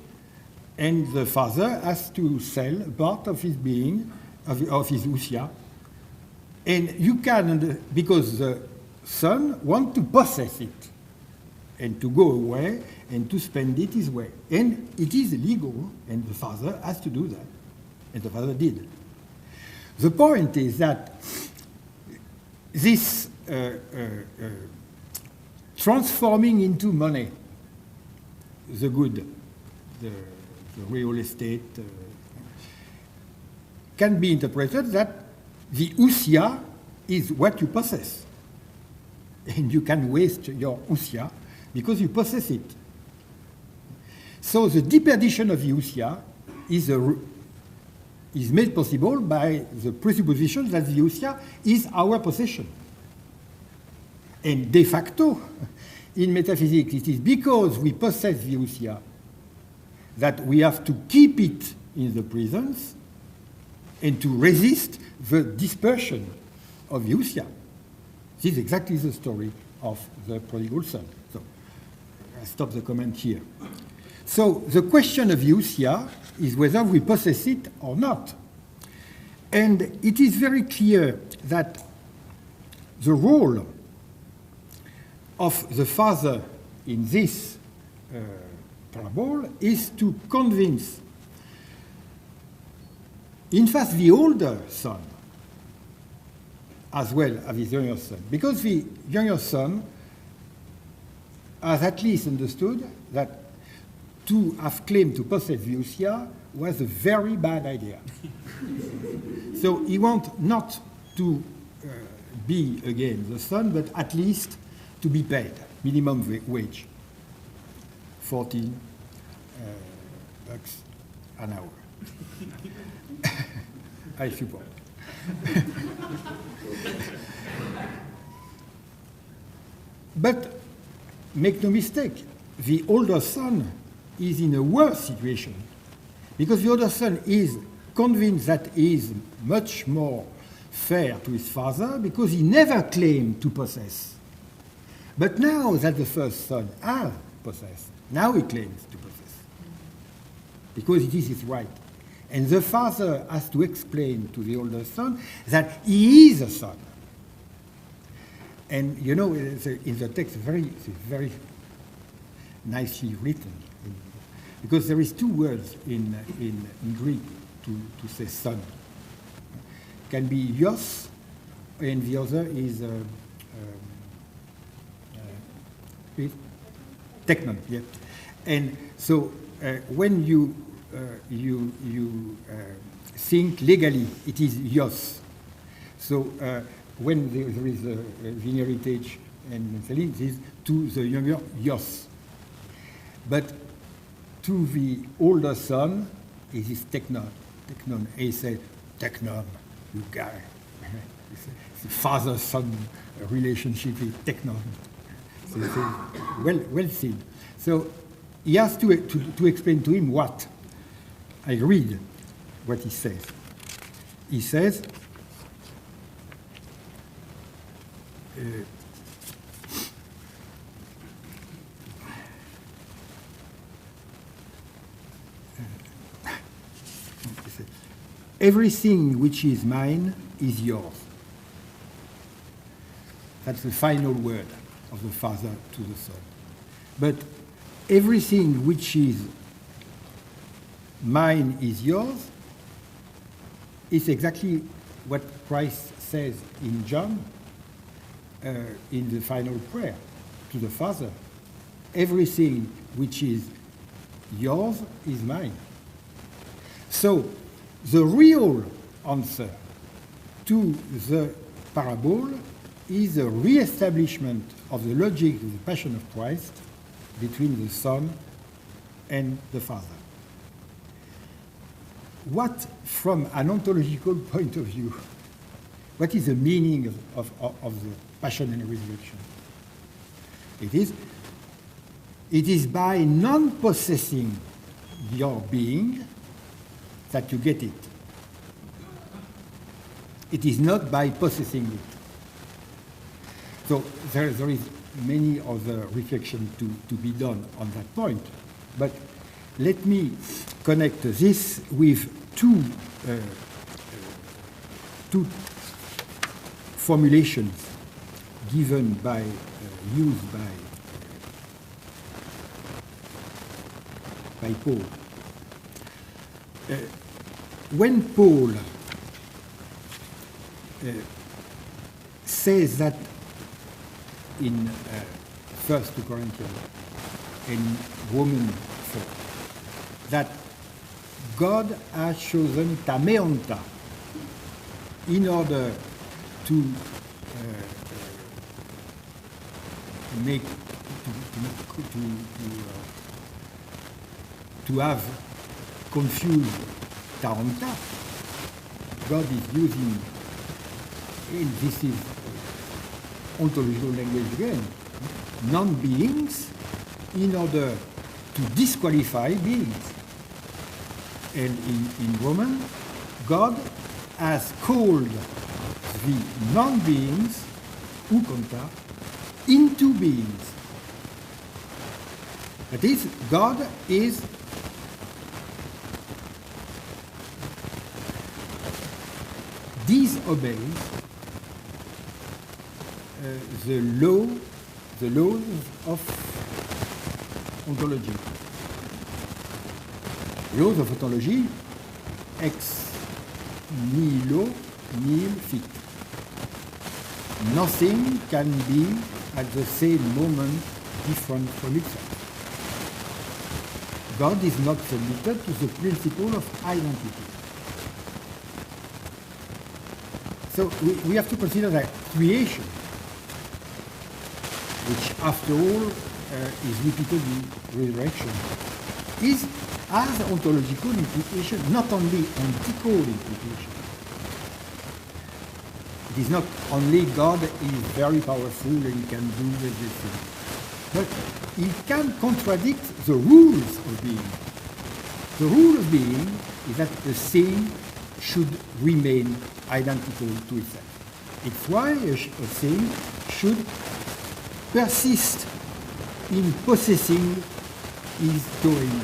and the father has to sell a part of his being, of his ousia. And you can, because the son wants to possess it, and to go away, and to spend it his way. And it is illegal, and the father has to do that. And the father did. The point is that this transforming into money the good, the real estate, can be interpreted that the ousia is what you possess. And you can waste your ousia because you possess it. So the deperdition of the ousia is made possible by the presupposition that the ousia is our possession. And de facto, in metaphysics, it is because we possess the ousia that we have to keep it in the presence and to resist the dispersion of the ousia. This is exactly the story of the prodigal son. So I stop the comment here. So the question of the ousia is whether we possess it or not. And it is very clear that the role of the father in this parable is to convince, in fact, the older son as well as his younger son. Because the younger son has at least understood that to have claimed to possess the ousia was a very bad idea. So he wants not to be again the son, but at least to be paid minimum wage, 14 bucks an hour. I support. But make no mistake, the older son is in a worse situation because the older son is convinced that he is much more fair to his father because he never claimed to possess. But now that the first son has possessed, now he claims to possess because it is his right. And the father has to explain to the older son that he is a son. And you know, in the text, it's very nicely written. Because there is two words in Greek to say son. It can be ios, and the other is technon. Yeah. And so when you think legally, it is ios. So when there is the heritage and selling, it is to the younger ios. But to the older son, it is technon. Technon. He said, technon, you guy. It's a father-son relationship with technon. So well seen. So he has to explain to him what. I read what he says. He says, everything which is mine is yours. That's the final word of the father to the son. But everything which is mine is yours is exactly what Christ says in John in the final prayer to the Father. Everything which is yours is mine. So the real answer to the parable is a re-establishment of the logic of the Passion of Christ between the Son and the Father. What, from an ontological point of view, what is the meaning of the Passion and Resurrection? It is by non-possessing your being that you get it. It is not by possessing it. So there is many other reflections to be done on that point. But let me connect this with two formulations given by, used by Paul. When Paul says that in 1 Corinthians and Romans 4, that God has chosen tameonta in order to make to have confused taonta. God is using, and this is ontological language again, non-beings in order to disqualify beings. And in Romans, God has called the non-beings, ukonta, into beings. That is, God is disobeys the laws of ontology. Laws of ontology, ex nihilo nihil fit. Nothing can be at the same moment different from itself. God is not submitted to the principle of identity. So we have to consider that creation, which after all is repeated in resurrection, has ontological implication, not only ontological implication. It is not only God is very powerful and he can do everything, but he can contradict the rules of being. The rule of being is that the thing should remain identical to itself. It's why a thing should persist in possessing his doing.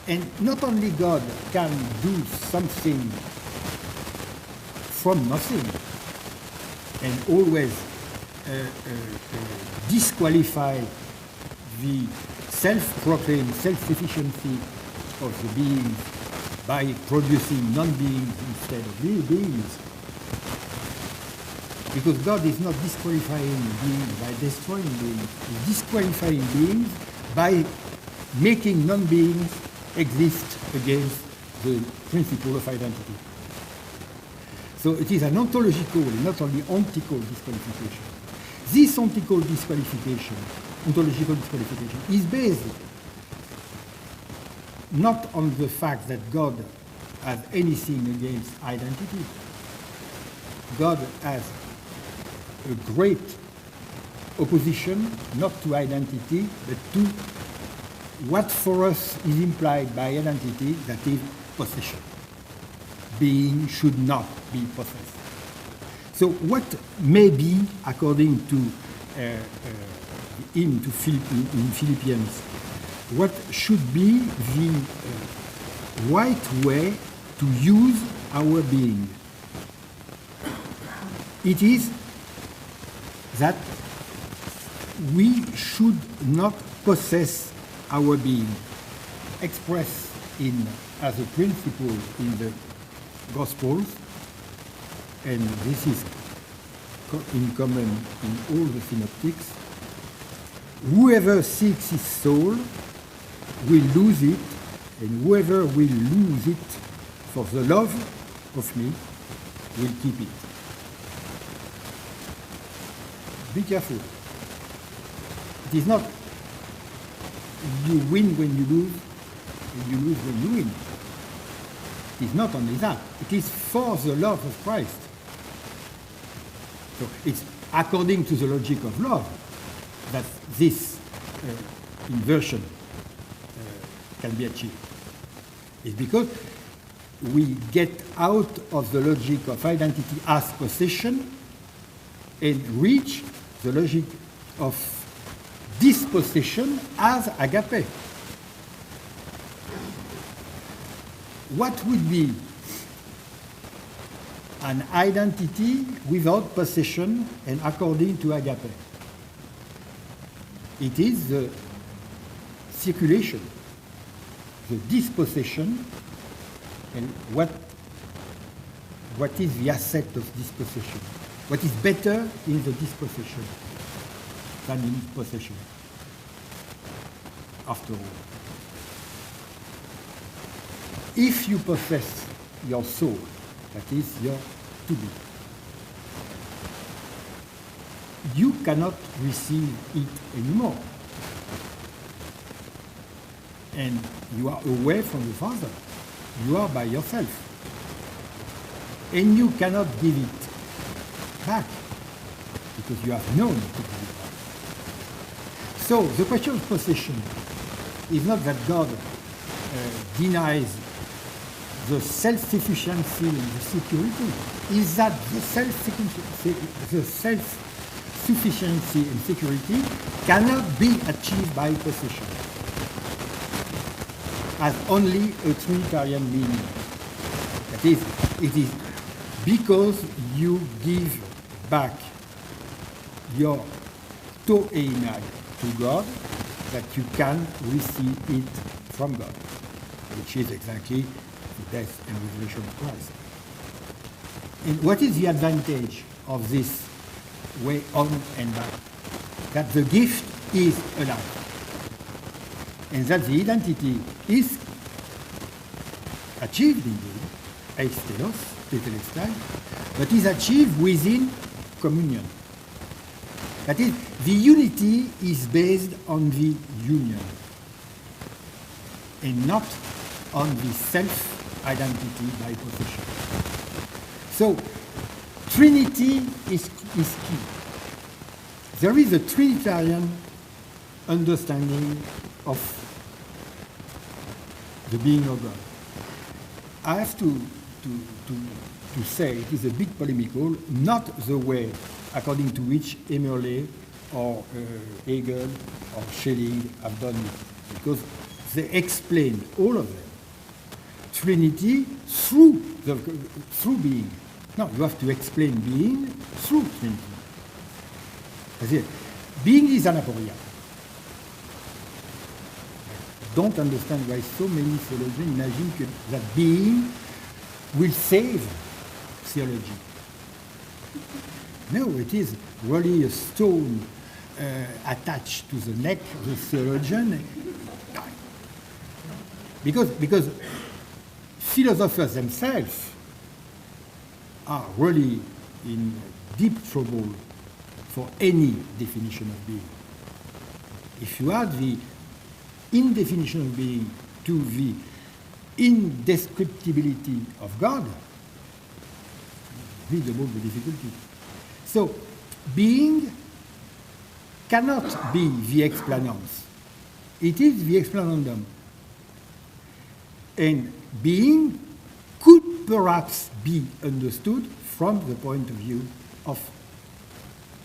And not only God can do something from nothing and always disqualify the self-proclaimed self-sufficiency of the beings by producing non-beings instead of beings. Because God is not disqualifying beings by destroying beings, He's disqualifying beings by making non-beings exist against the principle of identity. So it is an ontological, not only ontical disqualification. This ontological disqualification is based not on the fact that God has anything against identity. God has a great opposition, not to identity, but to what for us is implied by identity, that is possession. Being should not be possessed. So what may be, according to him in Philippians, what should be the right way to use our being? It is that we should not possess our being, expressed as a principle in the Gospels, and this is in common in all the synoptics. Whoever seeks his soul will lose it, and whoever will lose it for the love of me will keep it. Be careful. It is not you win when you lose, and you lose when you win. It is not only that. It is for the love of Christ. So it's according to the logic of love that this inversion can be achieved. It's because we get out of the logic of identity as possession and reach the logic of dispossession as agape. What would be an identity without possession and according to agape? It is the circulation, the dispossession, and what is the asset of dispossession? What is better in the dispossession than in possession, after all? If you possess your soul, that is your to be, you cannot receive it anymore. And you are away from the Father. You are by yourself. And you cannot give it back because you have known to give it back. So the question of possession is not that God denies the self-sufficiency and the security, is that the self-sufficiency and security cannot be achieved by possession, as only a Trinitarian meaning. That is, it is because you give back your to einag to God that you can receive it from God, which is exactly the death and resurrection of Christ. And what is the advantage of this way on and back? That the gift is alive, and that the identity is achieved indeed, ex telos, tetelestai, but is achieved within communion. That is, the unity is based on the union, and not on the self-identity by possession. So, Trinity is key. There is a Trinitarian understanding of the being of God. I have to say it is a bit polemical, not the way according to which Emerle or Hegel or Schelling have done it, because they explain all of them. Trinity through being. No, you have to explain being through Trinity. That's it. Being is anaporia. I don't understand why so many theologians imagine that being will save theology. No, it is really a stone attached to the neck of the theologian. Because philosophers themselves are really in deep trouble for any definition of being. If you add the indefinition of being to the indescriptibility of God, read about the difficulty. So, being cannot be the explanans. It is the explanandum. And being could perhaps be understood from the point of view of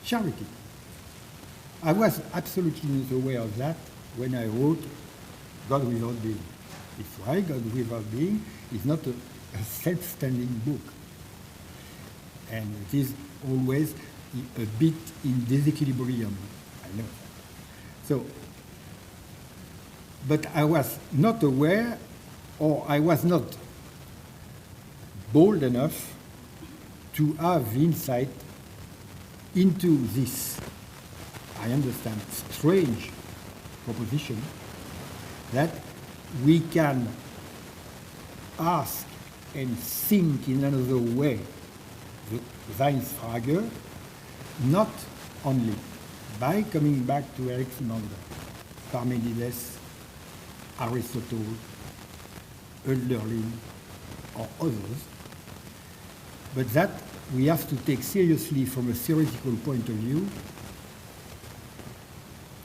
charity. I was absolutely not aware of that when I wrote God Without Being. It's why God Without Being is not a self-standing book. And it is always a bit in disequilibrium. I know that. So, but I was not aware, or I was not bold enough to have the insight into this, I understand, strange proposition that we can ask and think in another way the Seinsfrage, not only by coming back to Alexander, Parmenides, Aristotle, Hölderlin, or others, but that we have to take seriously from a theoretical point of view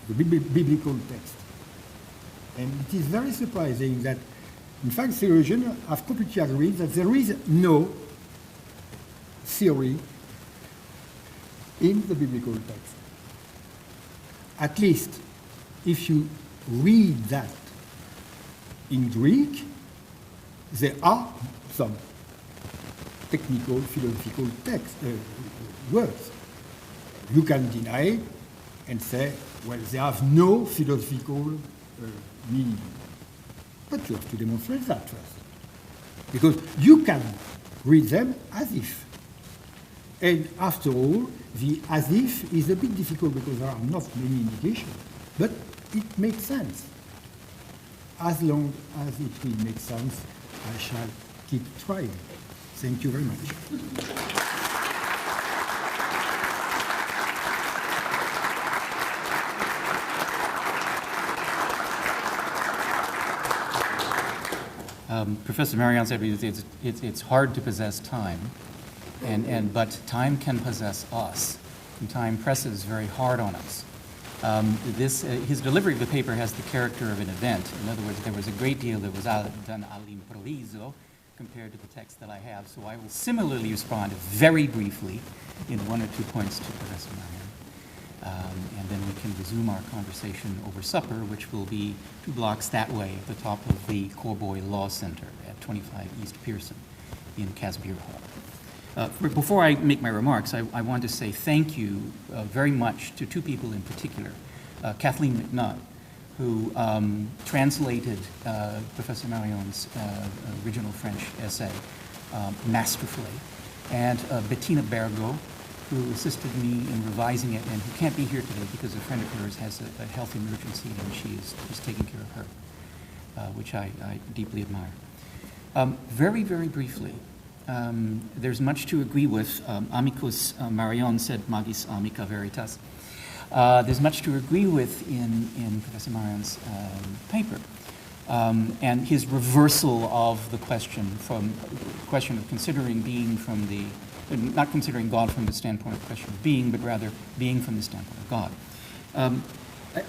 the biblical text. And it is very surprising that In fact, theologians have completely agreed that there is no theory in the biblical text. At least, if you read that in Greek, there are some technical, philosophical text, words. You can deny it and say, well, they have no philosophical meaning. But you have to demonstrate that first. Because you can read them as if. And after all, the as if is a bit difficult because there are not many indications. But it makes sense. As long as it will make sense, I shall keep trying. Thank you very much. Professor Marion said it's hard to possess time, but time can possess us, and time presses very hard on us. His delivery of the paper has the character of an event. In other words, there was a great deal that was done all'improviso compared to the text that I have, so I will similarly respond very briefly in one or two points to Professor Marion. And then we can resume our conversation over supper, which will be 2 blocks that way at the top of the Corboy Law Center at 25 East Pearson in Casbier Hall. Before I make my remarks, I want to say thank you very much to 2 people in particular. Kathleen McNutt, who translated Professor Marion's original French essay masterfully, and Bettina Bergo, who assisted me in revising it and who can't be here today because a friend of hers has a health emergency and she's taking care of her, which I deeply admire. Very, very briefly, there's much to agree with. Amicus Marion said magis amica veritas. There's much to agree with in Professor Marion's paper. And his reversal of the question from the question of considering being from the not considering God from the standpoint of the question of being, but rather being from the standpoint of God.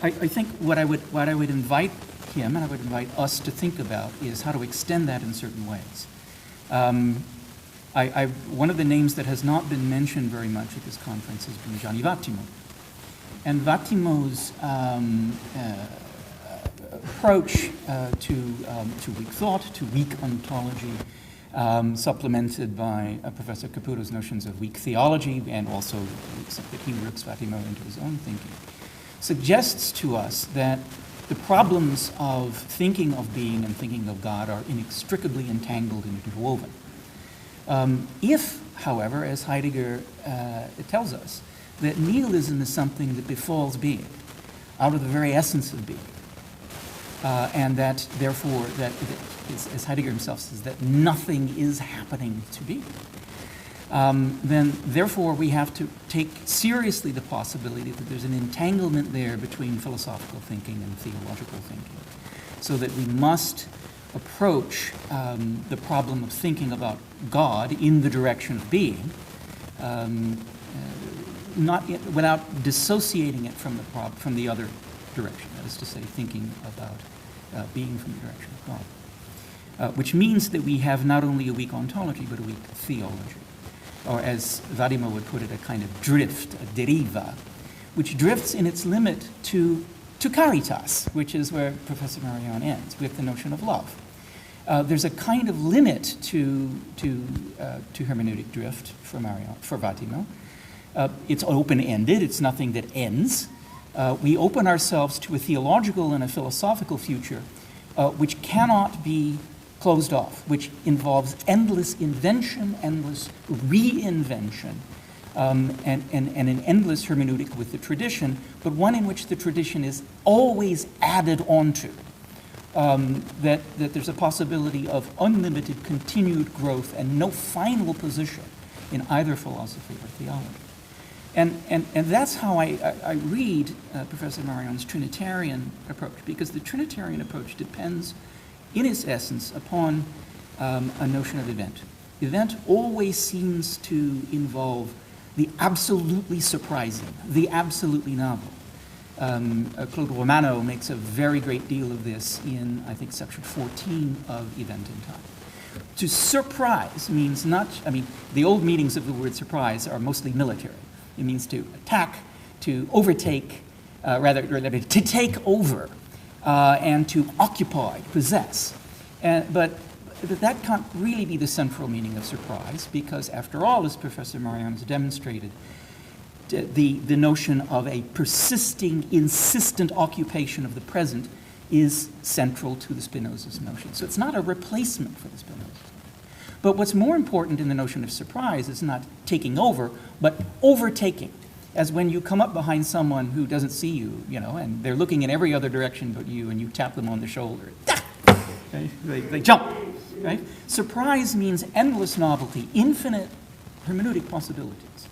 I think what I would invite him and I would invite us to think about is how to extend that in certain ways. One of the names that has not been mentioned very much at this conference has been Gianni Vattimo. And Vattimo's approach to weak thought, to weak ontology, supplemented by Professor Caputo's notions of weak theology, and also that he works Vattimo into his own thinking, suggests to us that the problems of thinking of being and thinking of God are inextricably entangled and interwoven. If, however, as Heidegger tells us, that nihilism is something that befalls being, out of the very essence of being, and that, therefore, as Heidegger himself says, that nothing is happening to be, then, therefore, we have to take seriously the possibility that there's an entanglement there between philosophical thinking and theological thinking, so that we must approach the problem of thinking about God in the direction of being, without dissociating it from the other direction, that is to say, thinking about being from the direction of God. Which means that we have not only a weak ontology, but a weak theology. Or as Vattimo would put it, a kind of drift, a deriva, which drifts in its limit to caritas, which is where Professor Marion ends, with the notion of love. There's a kind of limit to hermeneutic drift for Vattimo. It's open-ended, it's nothing that ends. We open ourselves to a theological and a philosophical future which cannot be closed off, which involves endless invention, endless reinvention, and an endless hermeneutic with the tradition, but one in which the tradition is always added onto. That there's a possibility of unlimited continued growth and no final position in either philosophy or theology. And that's how I read Professor Marion's Trinitarian approach, because the Trinitarian approach depends, in its essence, upon a notion of event. Event always seems to involve the absolutely surprising, the absolutely novel. Claude Romano makes a very great deal of this in, I think, section 14 of Event in Time. To surprise means not, I mean, the old meanings of the word surprise are mostly military. It means to attack, to overtake, to take over, and to occupy, possess. But that can't really be the central meaning of surprise, because after all, as Professor Marion has demonstrated, the notion of a persisting, insistent occupation of the present is central to the Spinoza's notion. So it's not a replacement for the Spinoza's notion. But what's more important in the notion of surprise is not taking over, but overtaking. As when you come up behind someone who doesn't see you, and they're looking in every other direction but you, and you tap them on the shoulder. Okay? They jump. Right? Surprise means endless novelty, infinite hermeneutic possibilities.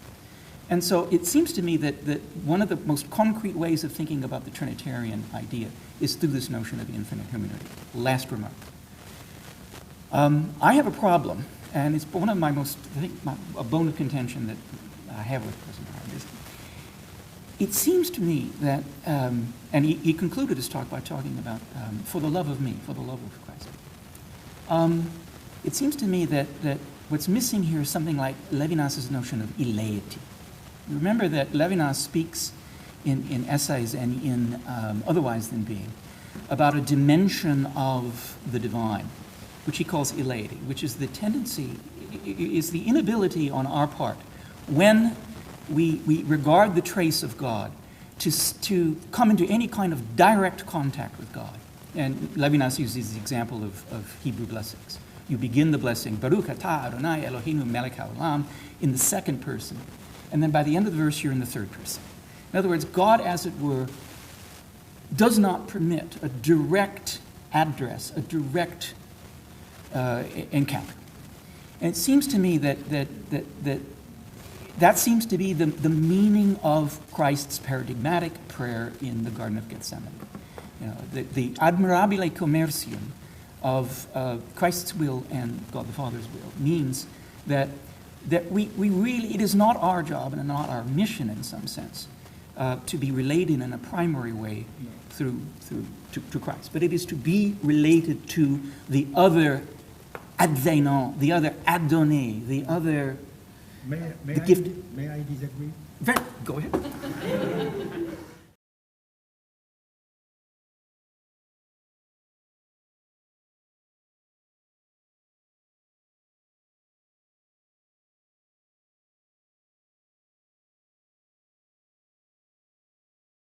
And so it seems to me that one of the most concrete ways of thinking about the Trinitarian idea is through this notion of infinite hermeneutic. Last remark. I have a problem, and it's one of my most, I think, a bone of contention that I have with Professor Marion. It seems to me that, and he concluded his talk by talking about for the love of me, for the love of Christ. It seems to me that what's missing here is something like Levinas's notion of eleity. Remember that Levinas speaks in essays and in Otherwise Than Being about a dimension of the divine, which he calls eleity, which is the tendency, is the inability on our part, when we regard the trace of God, to come into any kind of direct contact with God. And Levinas uses the example of Hebrew blessings. You begin the blessing, Baruch atah Adonai Eloheinu melech haolam, in the second person. And then by the end of the verse, you're in the third person. In other words, God, as it were, does not permit a direct address, a direct encounter. And it seems to me that seems to be the meaning of Christ's paradigmatic prayer in the Garden of Gethsemane. The admirabile commercium of Christ's will and God the Father's will means that we really, it is not our job and not our mission in some sense to be related in a primary way to Christ, but it is to be related to the other advenant, the other adonné, the other May the gift. May I disagree? Go ahead.